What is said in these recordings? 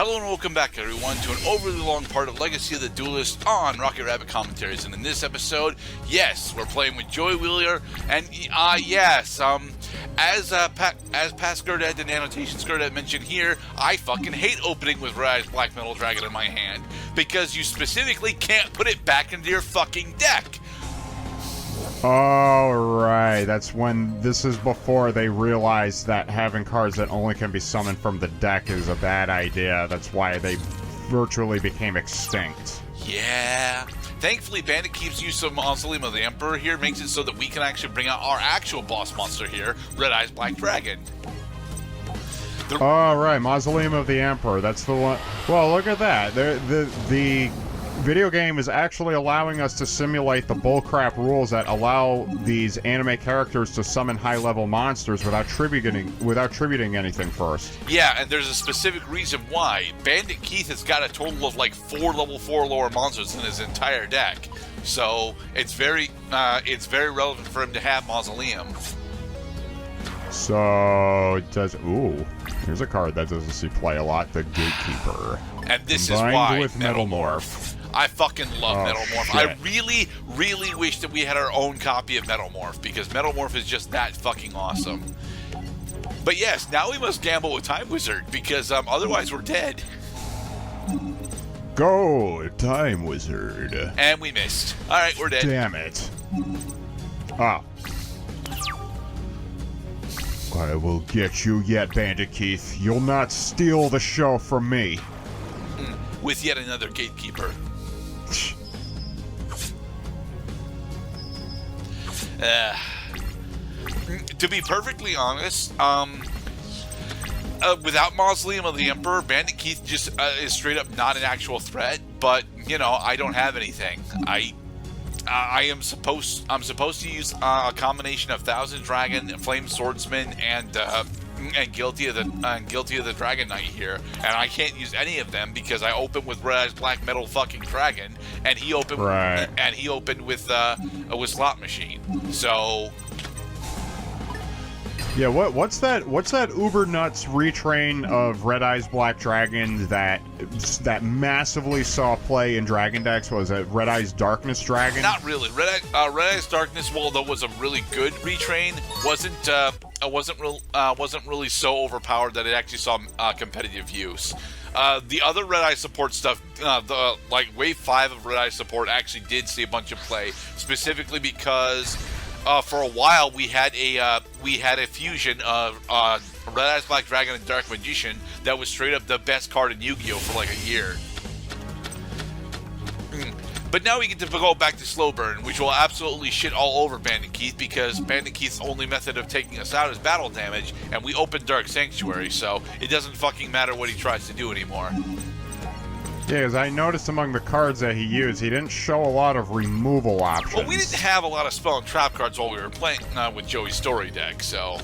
Hello and welcome back, everyone, to an overly long part of Legacy of the Duelist on Rocket Rabbit Commentaries. And in this episode, yes, we're playing with Joey Wheeler, and yes, as past Gurdet and annotations Gurdet mentioned here, I fucking hate opening with Red Eyes Black Metal Dragon in my hand, because you specifically can't put it back into your fucking deck. Oh, right. That's when, this is before they realized that having cards that only can be summoned from the deck is a bad idea. That's why they virtually became extinct. Yeah. Thankfully, Bandit keeps use of Mausoleum of the Emperor here, makes it so that we can actually bring out our actual boss monster here, Red Eyes Black Dragon. Oh, right. Mausoleum of the Emperor. That's the one. Well, look at that. The video game is actually allowing us to simulate the bullcrap rules that allow these anime characters to summon high-level monsters without tributing anything first. Yeah, and there's a specific reason why. Bandit Keith has got a total of like 4 level 4 lower monsters in his entire deck, so it's very relevant for him to have Mausoleum. So here's a card that doesn't see play a lot, the Gatekeeper. And this Combined is why with Metalmorph. I fucking love Metalmorph. Shit. I really, really wish that we had our own copy of Metalmorph, because Metalmorph is just that fucking awesome. But yes, now we must gamble with Time Wizard, because otherwise we're dead. Go, Time Wizard. And we missed. Alright, we're dead. Damn it. Ah. I will get you yet, Bandit Keith. You'll not steal the show from me. With yet another Gatekeeper. To be perfectly honest, without Mausoleum of the Emperor, Bandit Keith just is straight up not an actual threat. But you know, I don't have anything. I'm supposed to use a combination of Thousand Dragon, Flame Swordsman, and Guilty of the Dragon Knight here, and I can't use any of them because I opened with Red Eyes Black Metal fucking Dragon, and he opened with Slot Machine. So yeah, what's that uber nuts retrain of Red Eyes Black Dragon that massively saw play in Dragon decks? Was it Red Eyes Darkness Dragon? Not really. Red Eyes Darkness, although was a really good retrain, wasn't really so overpowered that it actually saw competitive use. The other Red Eye support stuff, like Wave 5 of Red Eye support, actually did see a bunch of play, specifically because for a while we had a fusion of Red Eyes Black Dragon and Dark Magician that was straight up the best card in Yu-Gi-Oh! For like a year. But now we get to go back to Slow Burn, which will absolutely shit all over Bandit Keith, because Bandit Keith's only method of taking us out is battle damage, and we open Dark Sanctuary, so it doesn't fucking matter what he tries to do anymore. Yeah, because I noticed among the cards that he used, he didn't show a lot of removal options. Well, we didn't have a lot of spell and trap cards while we were playing with Joey's story deck, so...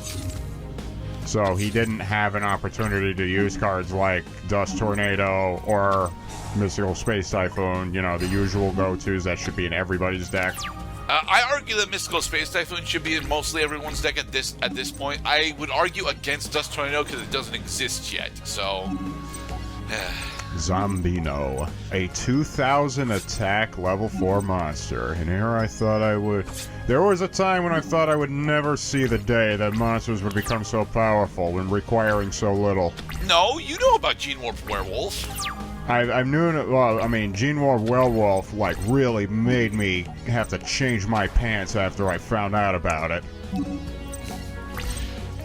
So he didn't have an opportunity to use cards like Dust Tornado or Mystical Space Typhoon, you know, the usual go-tos that should be in everybody's deck. I argue that Mystical Space Typhoon should be in mostly everyone's deck at this point. I would argue against Dust Tornado because it doesn't exist yet, so... Zombino, a 2000 attack level 4 monster. And here I thought I would... There was a time when I thought I would never see the day that monsters would become so powerful when requiring so little. No, you know about Gene Warp Werewolf. I knew... Well, I mean, Gene Warp Werewolf, like, really made me have to change my pants after I found out about it.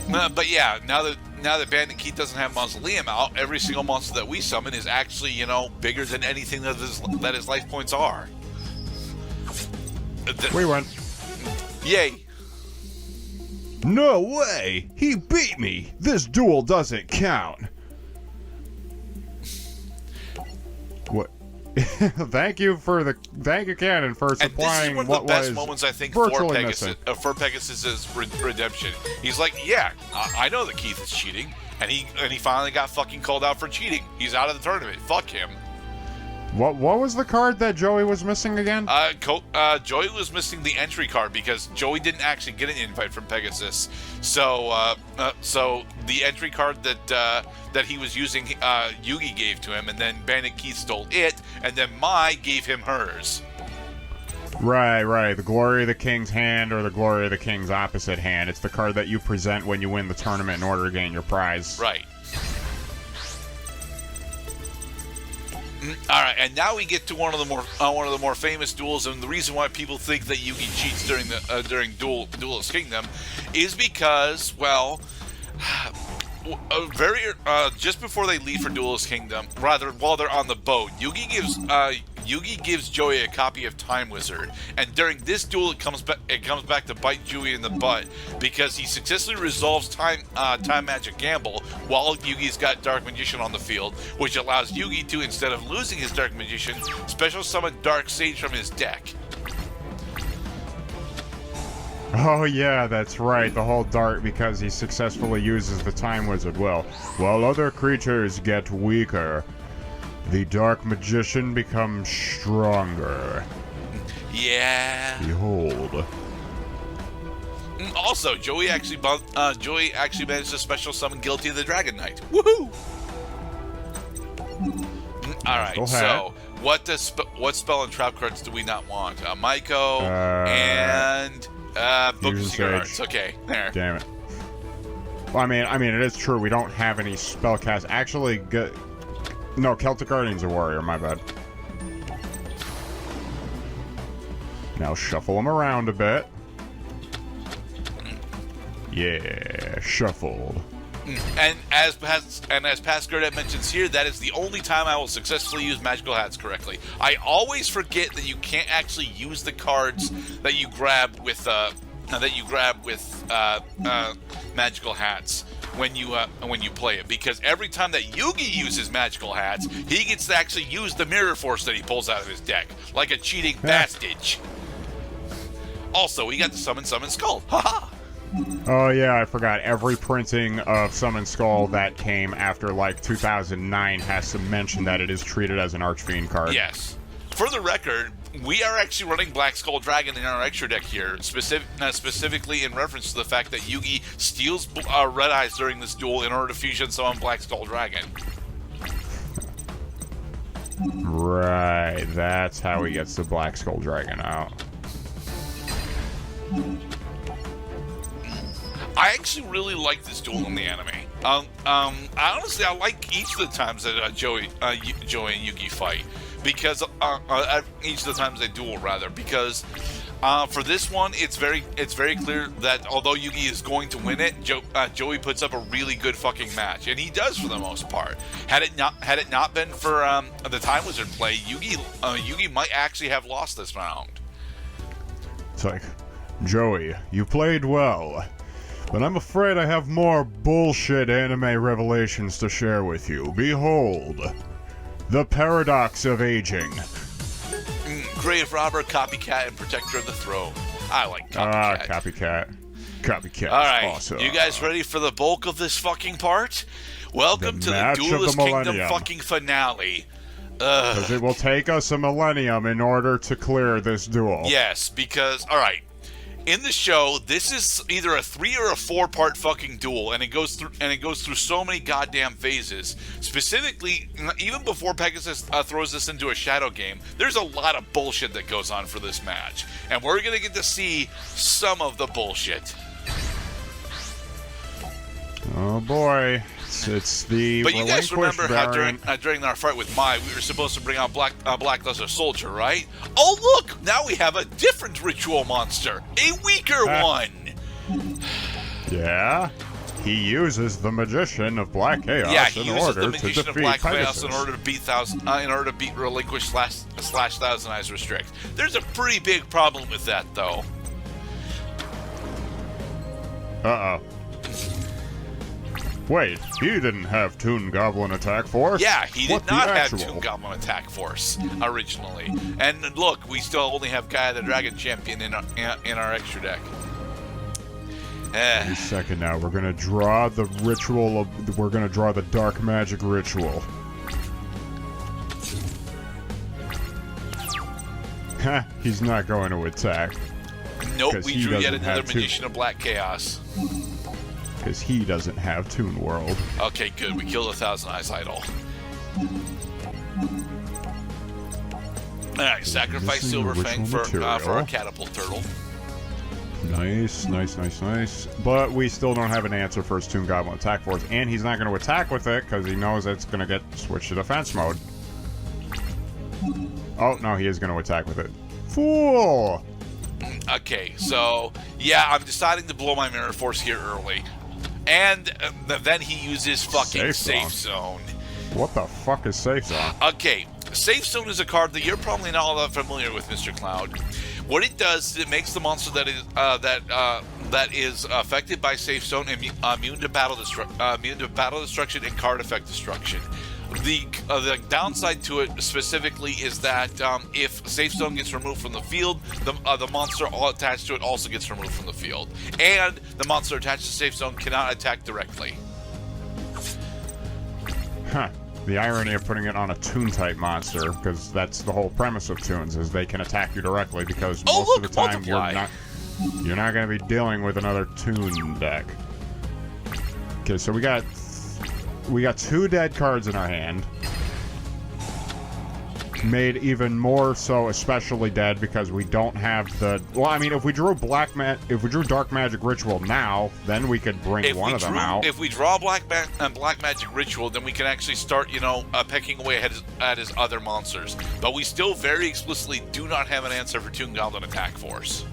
But yeah, now that Bandit Keith doesn't have Mausoleum out, every single monster that we summon is actually, you know, bigger than anything that his life points are. We went. Yay. No way! He beat me! This duel doesn't count! What? Thank you, Cannon, for supplying what was. And this is one of the best moments, I think, for Pegasus' redemption. He's like, yeah, I know that Keith is cheating, and he finally got fucking called out for cheating. He's out of the tournament. Fuck him. What was the card that Joey was missing again? Joey was missing the entry card because Joey didn't actually get an invite from Pegasus. So the entry card that he was using, Yugi gave to him, and then Bandit Keith stole it, and then Mai gave him hers. Right. The Glory of the King's hand or the Glory of the King's opposite hand. It's the card that you present when you win the tournament in order to gain your prize. Right. All right, and now we get to one of the more famous duels, and the reason why people think that Yugi cheats during Duelist Kingdom is because, well, just before they leave for Duelist Kingdom, rather while they're on the boat, Yugi gives Joey a copy of Time Wizard, and during this duel it comes back to bite Joey in the butt because he successfully resolves time magic gamble while Yugi's got Dark Magician on the field, which allows Yugi to, instead of losing his Dark Magician, special summon Dark Sage from his deck. Oh yeah, that's right, the whole dart, because he successfully uses the Time Wizard will. While other creatures get weaker, the Dark Magician becomes stronger. Yeah. Behold. Also, Joey actually managed to special summon Guilty of the Dragon Knight. Woohoo! All right, so what spell and trap cards do we not want? Maiko and Book of Secret Hearts. Okay, there. Damn it. Well, I mean, it is true. We don't have any spellcast. Actually, no, Celtic Guardian's a warrior. My bad. Now shuffle them around a bit. Yeah, shuffled. And as past Gurdette mentions here, that is the only time I will successfully use magical hats correctly. I always forget that you can't actually use the cards that you grab with magical hats when you play it, because every time that Yugi uses magical hats, he gets to actually use the mirror force that he pulls out of his deck, like a cheating bastard. Also, we got the Summon Skull. Haha. Oh yeah, I forgot. Every printing of Summon Skull that came after like 2009 has to mention that it is treated as an Archfiend card. Yes. For the record, we are actually running Black Skull Dragon in our extra deck here, specifically in reference to the fact that Yugi steals Red Eyes during this duel in order to fusion summon Black Skull Dragon. Right, that's how he gets the Black Skull Dragon out. I actually really like this duel in the anime. Honestly, I like each of the times that Joey and Yugi fight, because each of the times they duel, rather, because for this one, it's very clear that although Yugi is going to win it, Joey puts up a really good fucking match, and he does for the most part. Had it not been for the Time Wizard play, Yugi might actually have lost this round. It's like, Joey, you played well, but I'm afraid I have more bullshit anime revelations to share with you. Behold, the paradox of aging. Grave robber, copycat, and protector of the throne. I like copycat. Copycat. All right, awesome. You guys ready for the bulk of this fucking part? Welcome to the Duelist Kingdom fucking finale. Because it will take us a millennium in order to clear this duel. Yes, because, alright, in the show, this is either a 3 or a 4-part fucking duel, and it goes through so many goddamn phases. Specifically, even before Pegasus throws this into a shadow game, there's a lot of bullshit that goes on for this match. And we're gonna get to see some of the bullshit. Oh boy. It's the But you guys remember variant. how during our fight with Mai, we were supposed to bring out Blackluster Soldier, right? Oh look! Now we have a different ritual monster! A weaker one! Yeah? He uses the Magician of Black Chaos in order to defeat Pegasus. In order to beat Relinquish / Thousand Eyes Restrict. There's a pretty big problem with that, though. Uh-oh. Wait, he didn't have Toon Goblin Attack Force? Yeah, he did not have Toon Goblin Attack Force originally. And look, we still only have Gaia the Dragon Champion in our extra deck. Any second now, we're gonna draw the ritual we're gonna draw the Dark Magic Ritual. He's not going to attack. Nope, we drew yet another have Magician of Black Chaos. Because he doesn't have Toon World. Okay, good. We killed a Thousand Eyes Idol. Alright, sacrifice Silverfang for our Catapult Turtle. Nice, nice, nice, nice. But we still don't have an answer for his Toon Goblin attack force, and he's not going to attack with it because he knows it's going to get switched to defense mode. Oh, no, he is going to attack with it. Fool! Okay, so, yeah, I'm deciding to blow my Mirror Force here early. And then he uses fucking Safe Zone. What the fuck is Safe Zone? Okay, Safe Zone is a card that you're probably not all that familiar with, Mr. Cloud. What it does is it makes the monster that is affected by Safe Zone immune to battle destruction and card effect destruction. The downside to it specifically is that if Safe Zone gets removed from the field, the monster all attached to it also gets removed from the field, and the monster attached to Safe Zone cannot attack directly. Huh. The irony of putting it on a Toon-type monster, because that's the whole premise of Toons, is they can attack you directly, because most of the time you're not going to be dealing with another Toon deck. Okay, so we got 2 dead cards in our hand. Made even more so especially dead because we don't have the... Well, I mean, if we drew Dark Magic Ritual now, then we could bring one of them out. If we draw Black Magic Ritual, then we can actually start, pecking away at his other monsters. But we still very explicitly do not have an answer for Toon Goblin Attack Force.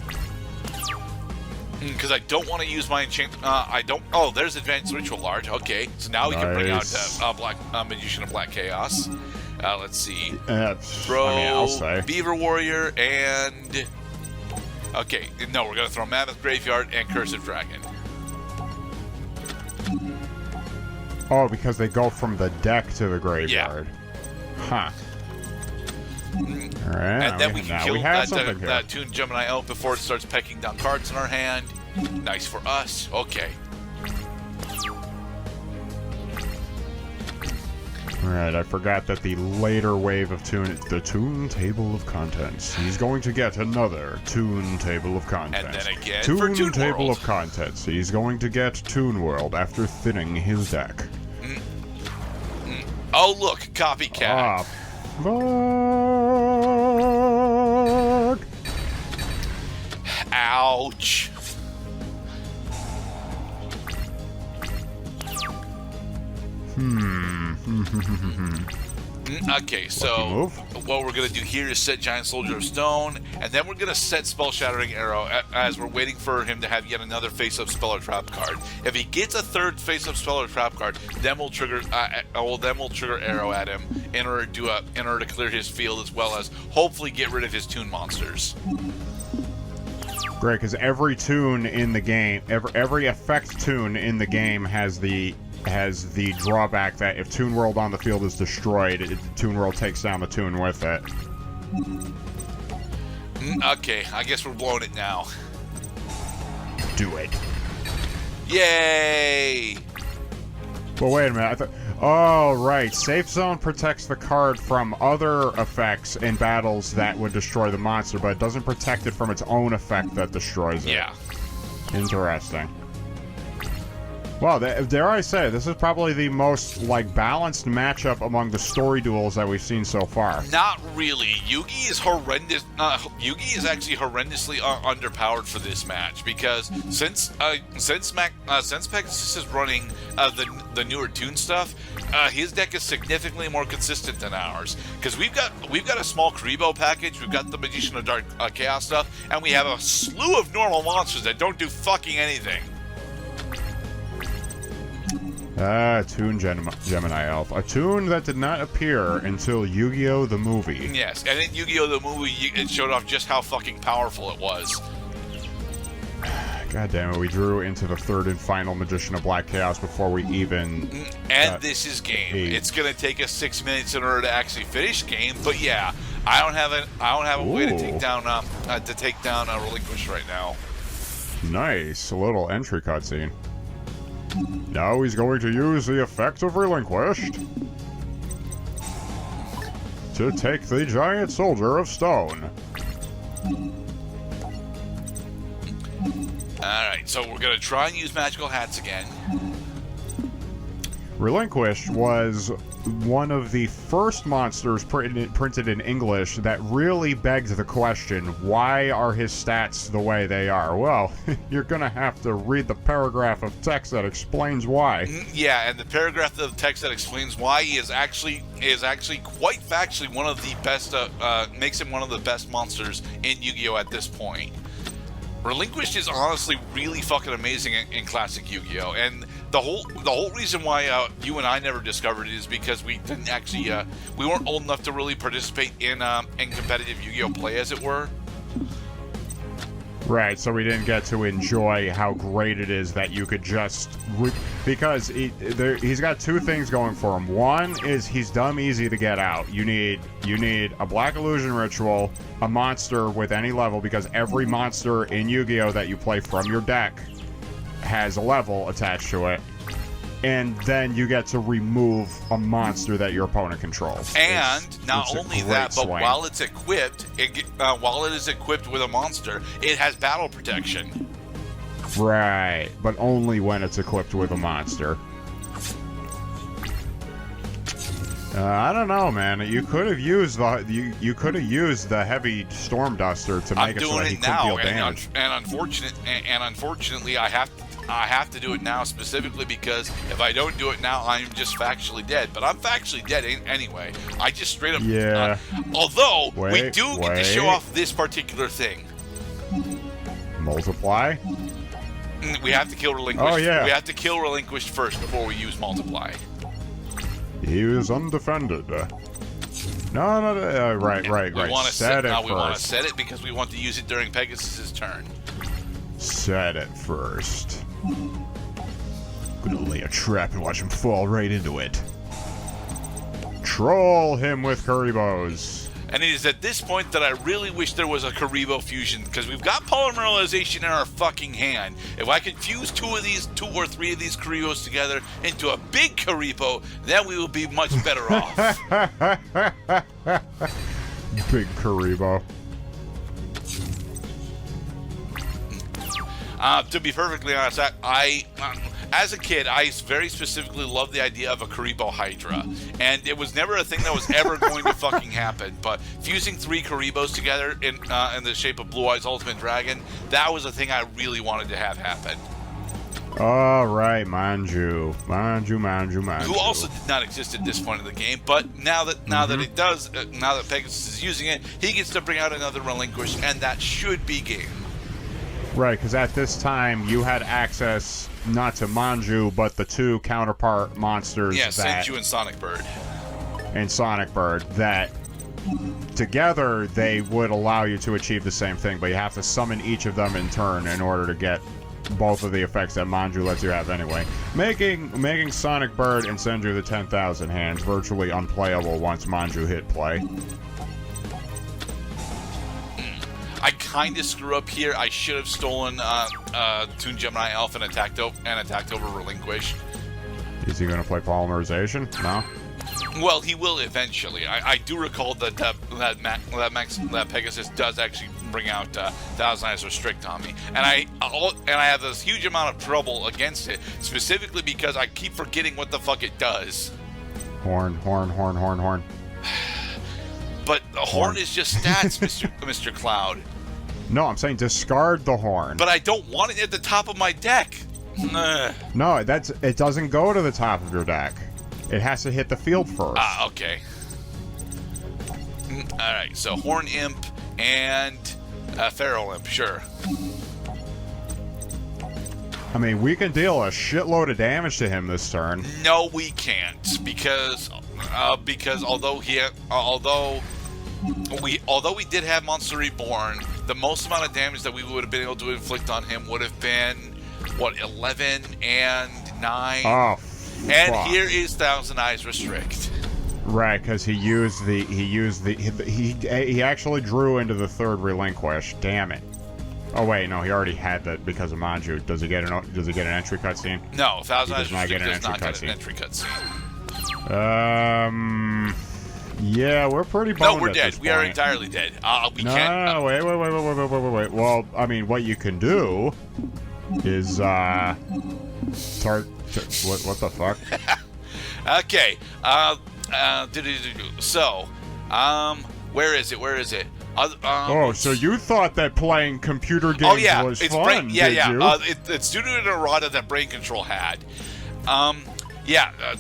Because I don't want to use my enchant. Oh, there's Advanced Ritual Large. Okay, so now we can bring out Magician of Black Chaos. Let's see. Throw Beaver Warrior and. Okay, no, we're gonna throw Mammoth Graveyard and Cursed Dragon. Oh, because they go from the deck to the graveyard. Yeah. Huh. Alright, and then we can kill that Toon Gemini out before it starts pecking down cards in our hand. Nice for us. Okay. Alright, I forgot that the later wave of Toon... The Toon Table of Contents. He's going to get another Toon Table of Contents. And then again Toon Table of Contents. He's going to get Toon World after thinning his deck. Oh, look, copycat. Fuck. Ouch. Okay, so what we're going to do here is set Giant Soldier of Stone, and then we're going to set Spell Shattering Arrow as we're waiting for him to have yet another face-up spell or trap card. If he gets a third face-up spell or trap card, then we'll trigger Arrow at him in order to clear his field, as well as hopefully get rid of his Toon monsters. Great, because every Toon in the game, every effect Toon in the game has the drawback that if Toon World on the field is destroyed, Toon World takes down the Toon with it. Okay, I guess we're blowing it now. Do it. Yay! Well, wait a minute. I thought... Oh, right. Safe Zone protects the card from other effects in battles that would destroy the monster, but it doesn't protect it from its own effect that destroys it. Yeah. Interesting. Well, dare I say, this is probably the most, balanced matchup among the story duels that we've seen so far. Not really. Yugi is horrendous. Yugi is actually horrendously underpowered for this match because since Pegasus is running the newer Toon stuff, his deck is significantly more consistent than ours. Because we've got a small Karibo package, we've got the Magician of Dark Chaos stuff, and we have a slew of normal monsters that don't do fucking anything. Toon Gemini Elf. A Toon that did not appear until Yu-Gi-Oh! The movie. Yes, and in Yu-Gi-Oh! The movie, it showed off just how fucking powerful it was. God damn it, we drew into the third and final Magician of Black Chaos before we even... And this is game. It's gonna take us 6 minutes in order to actually finish game, but yeah, I don't have a way to take down Relinquish right now. Nice, a little entry cutscene. Now he's going to use the effect of Relinquished to take the Giant Soldier of Stone. Alright, so we're going to try and use magical hats again. Relinquished was one of the first monsters printed in English that really begged the question, why are his stats the way they are? Well, you're gonna have to read the paragraph of text that explains why. Yeah, and the paragraph of text that explains why is actually quite factually one of the best, makes him one of the best monsters in Yu-Gi-Oh! At this point. Relinquished is honestly really fucking amazing in classic Yu-Gi-Oh! And the whole reason why you and I never discovered it is because we didn't actually we weren't old enough to really participate in competitive Yu-Gi-Oh! Play, as it were. Right, so we didn't get to enjoy how great it is that you could just... because he's got two things going for him. One is he's dumb easy to get out. You need a Black Illusion Ritual, a monster with any level, because every monster in Yu-Gi-Oh! That you play from your deck has a level attached to it. And then you get to remove a monster that your opponent controls. And not only that, but swing. while it's equipped, while it is equipped with a monster, it has battle protection. Right, but only when it's equipped with a monster. I don't know, man. You could have used the heavy storm duster to make it so that he couldn't deal damage. And unfortunately, I have to do it now, specifically because if I don't do it now, I'm just factually dead. But I'm factually dead anyway. I just straight up... Yeah. Although, we do get to show off this particular thing. Multiply? We have to kill Relinquished. Oh, yeah. We have to kill Relinquished first before we use Multiply. He is undefended. No, right. We want to set it first. We want to set it because we want to use it during Pegasus's turn. Set it first. Gonna lay a trap and watch him fall right into it. Troll him with Kuribos. And it is at this point that I really wish there was a Kuribo fusion, because we've got polymerization in our fucking hand. If I could fuse two or three of these Kuribos together into a big Kuribo, then we will be much better off. Big Kuribo. To be perfectly honest, I as a kid, I very specifically loved the idea of a Kuribo Hydra, and it was never a thing that was ever going to fucking happen. But fusing three Kuribos together in the shape of Blue Eyes Ultimate Dragon, that was a thing I really wanted to have happen. All right, Manju. Who also did not exist at this point in the game, but now that it does, now that Pegasus is using it, he gets to bring out another Relinquish, and that should be game. Right, because at this time you had access not to Manju, but the two counterpart monsters. Yeah, Senju and Sonic Bird. And Sonic Bird, that together they would allow you to achieve the same thing, but you have to summon each of them in turn in order to get both of the effects that Manju lets you have anyway. Making Sonic Bird and Senju the 10,000 hands virtually unplayable once Manju hit play. I kind of screw up here. I should have stolen Toon Gemini Elf and attacked over Relinquish. Is he going to play Polymerization? No? Well, he will eventually. I do recall that Pegasus does actually bring out Thousand Eyes Restrict on me, and I have this huge amount of trouble against it, specifically because I keep forgetting what the fuck it does. Horn. But the horn is just stats, Mr. Cloud. No, I'm saying discard the horn. But I don't want it at the top of my deck. No, it doesn't go to the top of your deck. It has to hit the field first. Ah, okay. Alright, so Horn Imp and Feral Imp, sure. I mean, we can deal a shitload of damage to him this turn. No, we can't, because although we did have Monster Reborn, the most amount of damage that we would have been able to inflict on him would have been what, 11 and 9. Oh, and fuck. here is Thousand Eyes Restrict. Right, because he actually drew into the third Relinquish. Damn it. Oh wait, no, he already had that because of Manju. Does he get an entry cutscene? No, Thousand Eyes Restrict does not get an entry cutscene. Yeah, we're pretty boned. No, we're at dead. this We are point. entirely dead. We No, can't. no, wait. Well, I mean, what you can do is what the fuck? Okay. So, where is it? So you thought that playing computer games was fun, did you? It's due to an errata that Brain Control had.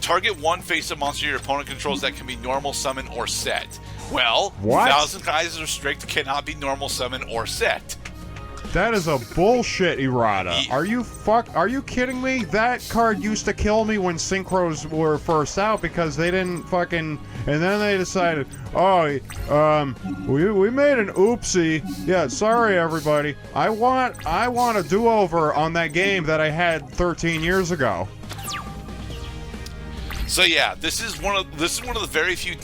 Target one face-up monster your opponent controls that can be normal, summon, or set. Well, What? 1,000 Eyes Restrict cannot be normal, summon, or set. That is a bullshit errata. Are you kidding me? That card used to kill me when synchros were first out because they didn't fucking, and then they decided, we made an oopsie. Yeah, sorry everybody. I want a do-over on that game that I had 13 years ago. So yeah, this is one of the very few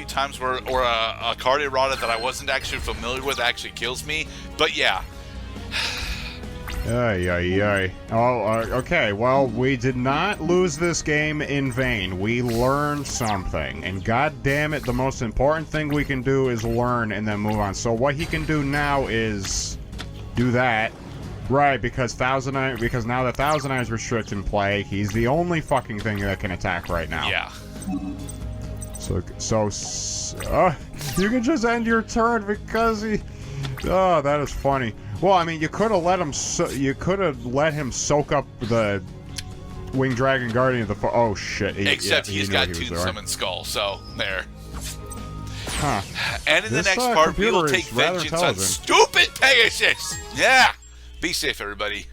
times where a card errata that I wasn't actually familiar with actually kills me. But yeah. Ay. Okay. Well, we did not lose this game in vain. We learned something, and god damn it, the most important thing we can do is learn and then move on. So what he can do now is do that. Right, because now the Thousand Eyes restrict in play, he's the only fucking thing that can attack right now. Yeah. So you can just end your turn because he. Oh, that is funny. Well, I mean, you could have let him. You could have let him soak up the Winged Dragon Guardian of the. Oh shit! Except he's got Toon Summon Skull, so there. Huh. And in the next part, we will take vengeance on stupid Pegasus. Yeah. Be safe, everybody.